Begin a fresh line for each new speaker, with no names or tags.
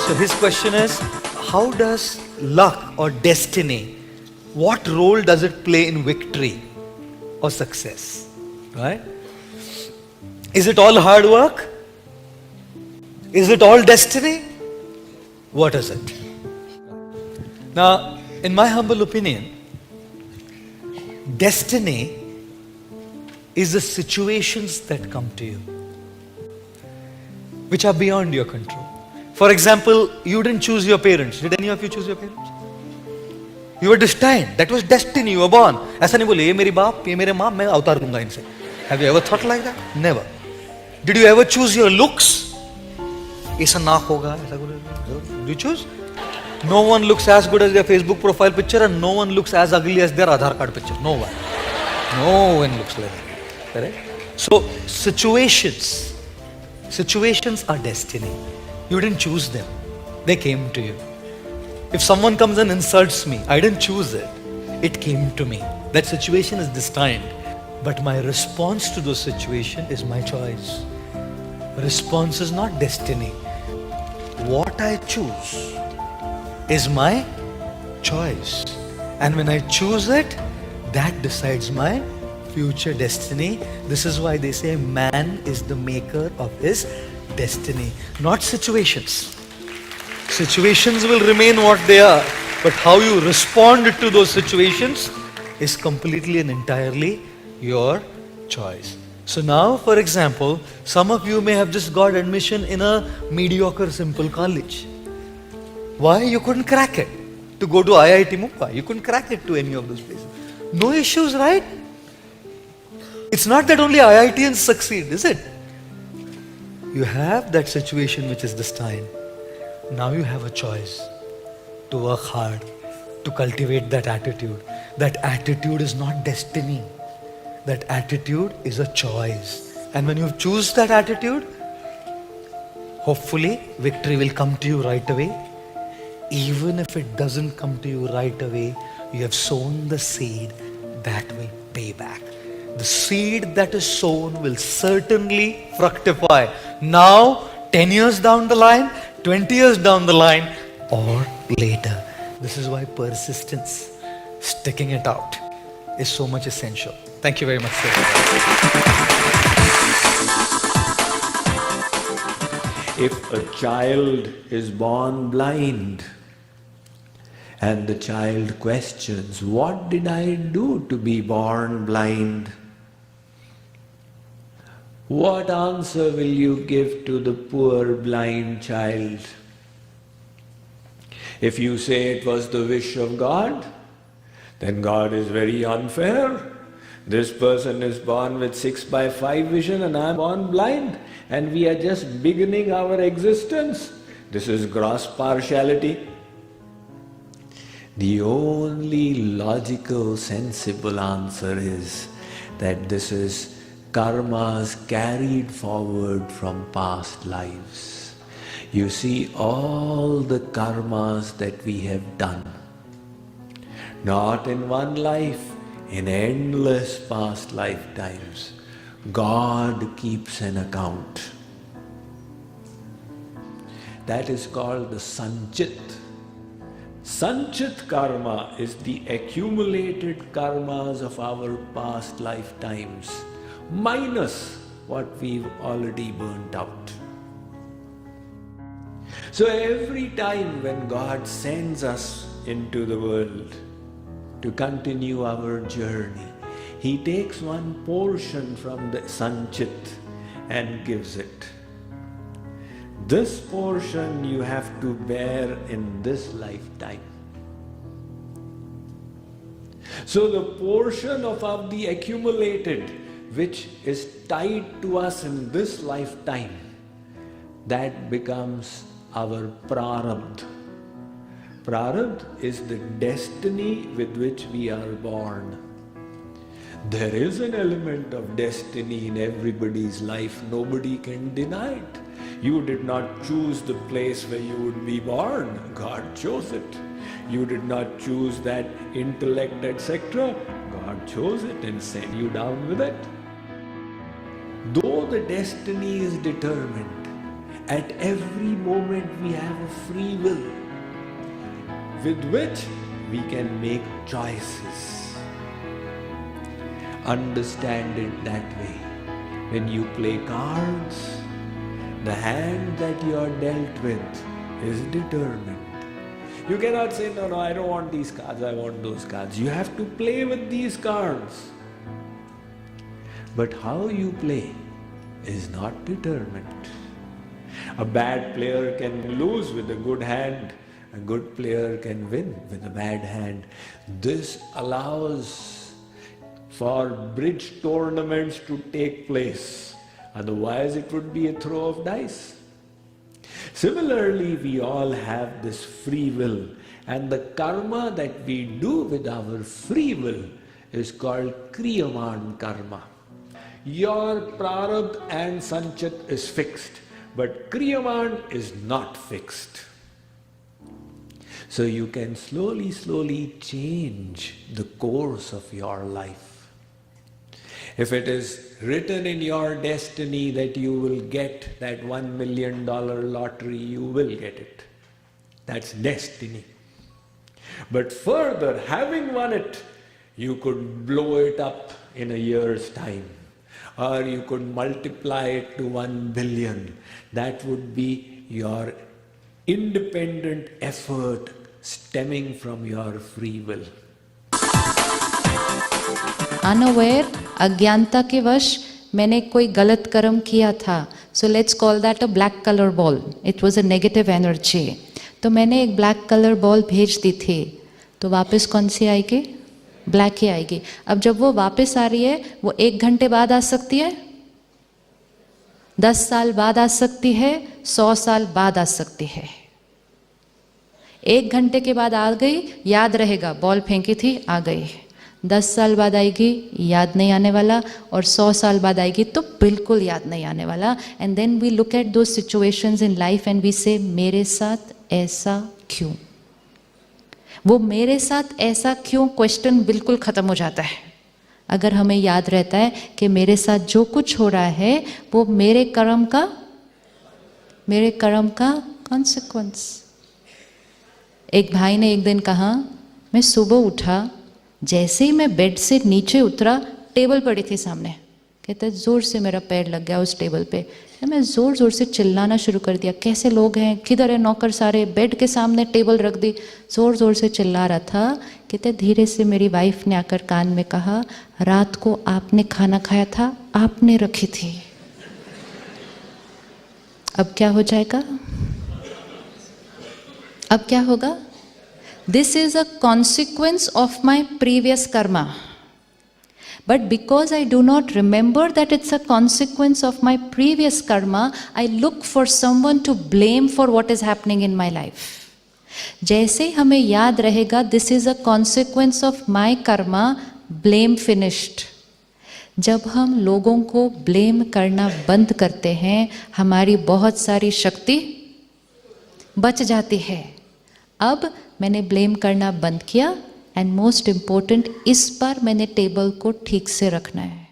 So his question is, how does luck or destiny, what role does it play in victory or success? Right? Is it all hard work? Is it all destiny? What is it? Now, in my humble opinion, destiny is the situations that come to you, which are beyond your control. For example, you didn't choose your parents. Did any of you choose your parents? You were destined. That was destiny. You were born. ऐसा नहीं बोले ये मेरी बाप, ये मेरे माँ, मैं अवतार दूंगा इनसे. Have you ever thought like that? Never. Did you ever choose your looks? ऐसा नाक होगा, ऐसा कुछ. Do you choose? No one looks as good as their Facebook profile picture, and no one looks as ugly as their Aadhaar card picture. No one. No one looks like that. Correct? So situations are destiny. You didn't choose them. They came to you. If someone comes and insults me, I didn't choose it. It came to me. That situation is destined. But my response to those situations is my choice. Response is not destiny. What I choose is my choice. And when I choose it, that decides my future destiny. This is why they say man is the maker of his destiny, not situations. Situations will remain what they are, but how you respond to those situations is completely and entirely your choice. So now, for example, some of you may have just got admission in a mediocre, simple college. Why? You couldn't crack it. To go to IIT Mumbai, you couldn't crack it to any of those places. No issues, right? It's not that only IITians succeed, is it? You have that situation which is destined. Now you have a choice to work hard, to cultivate that attitude. That attitude is not destiny. That attitude is a choice. And when you choose that attitude, hopefully victory will come to you right away. Even if it doesn't come to you right away, you have sown the seed that will pay back. The seed that is sown will certainly fructify. Now, 10 years down the line, 20 years down the line, or later. This is why persistence, sticking it out, is so much essential. Thank you very much, sir.
If a child is born blind and the child questions, what did I do to be born blind? What answer will you give to the poor blind child? If you say it was the wish of God, then God is very unfair. This person is born with 6/5 vision and I am born blind, and we are just beginning our existence. This is gross partiality. The only logical, sensible answer is that this is karmas carried forward from past lives. You see, all the karmas that we have done, not in one life, in endless past lifetimes, God keeps an account. That is called the Sanchit. Sanchit karma is the accumulated karmas of our past lifetimes, minus what we've already burnt out. So every time when God sends us into the world to continue our journey, He takes one portion from the Sanchit and gives it. This portion you have to bear in this lifetime. So the portion of the accumulated which is tied to us in this lifetime, that becomes our prarabdha. Prarabdha is the destiny with which we are born. There is an element of destiny in everybody's life, nobody can deny it. You did not choose the place where you would be born, God chose it. You did not choose that intellect, etc. God chose it and sent you down with it. Though the destiny is determined, at every moment we have a free will with which we can make choices. Understand it that way. When you play cards, the hand that you are dealt with is determined. You cannot say, no, I don't want these cards, I want those cards. You have to play with these cards. But how you play is not determined. A bad player can lose with a good hand. A good player can win with a bad hand. This allows for bridge tournaments to take place. Otherwise, it would be a throw of dice. Similarly, we all have this free will, and the karma that we do with our free will is called Kriyaman karma. Your prarabdha and sanchit is fixed, but Kriyaman is not fixed. So you can slowly change the course of your life. If it is written in your destiny that you will get that $1 million lottery, you will get it. That's destiny. But further, having won it, you could blow it up in a year's time. Or you could multiply it to 1 billion. That would be your independent effort stemming from your free will.
Unaware, अज्ञानता के वश मैंने कोई गलत कर्म किया था. So let's call that a black colour ball. It was a negative energy. तो मैंने एक ब्लैक कलर बॉल भेज दी थी, तो वापस कौन सी आएगी? ब्लैक ही आएगी. अब जब वो वापस आ रही है, वो 1 घंटे बाद आ सकती है, 10 साल बाद आ सकती है, 100 साल बाद आ सकती है. 1 घंटे के बाद आ गई, याद रहेगा, बॉल फेंकी थी, आ गई. 10 साल बाद आएगी, याद नहीं आने वाला, और 100 साल बाद आएगी तो बिल्कुल याद नहीं आने वाला. And then we look at those situations in life and we say, मेरे साथ ऐसा क्यों? वो मेरे साथ ऐसा क्यों क्वेश्चन बिल्कुल ख़त्म हो जाता है अगर हमें याद रहता है कि मेरे साथ जो कुछ हो रहा है वो मेरे कर्म का कॉन्सिक्वेंस. एक भाई ने एक दिन कहा, मैं सुबह उठा, जैसे ही मैं बेड से नीचे उतरा, टेबल पड़ी थी सामने. कहते ज़ोर से मेरा पैर लग गया उस टेबल पे. मैं ज़ोर से चिल्लाना शुरू कर दिया, कैसे लोग हैं, किधर है नौकर सारे, बेड के सामने टेबल रख दी. ज़ोर से चिल्ला रहा था. कहते धीरे से मेरी वाइफ ने आकर कान में कहा, रात को आपने खाना खाया था, आपने रखी थी. अब क्या हो जाएगा? अब क्या होगा? This is a consequence of my previous karma. But because I do not remember that it's a consequence of my previous karma, I look for someone to blame for what is happening in my life. जैसे हमें याद रहेगा, this is a consequence of my karma, blame finished. जब हम लोगों को blame करना बंद करते हैं, हमारी बहुत सारी शक्ति बच जाती है. अब मैंने ब्लेम करना बंद किया, एंड मोस्ट इम्पोर्टेंट, इस बार मैंने टेबल को ठीक से रखना है.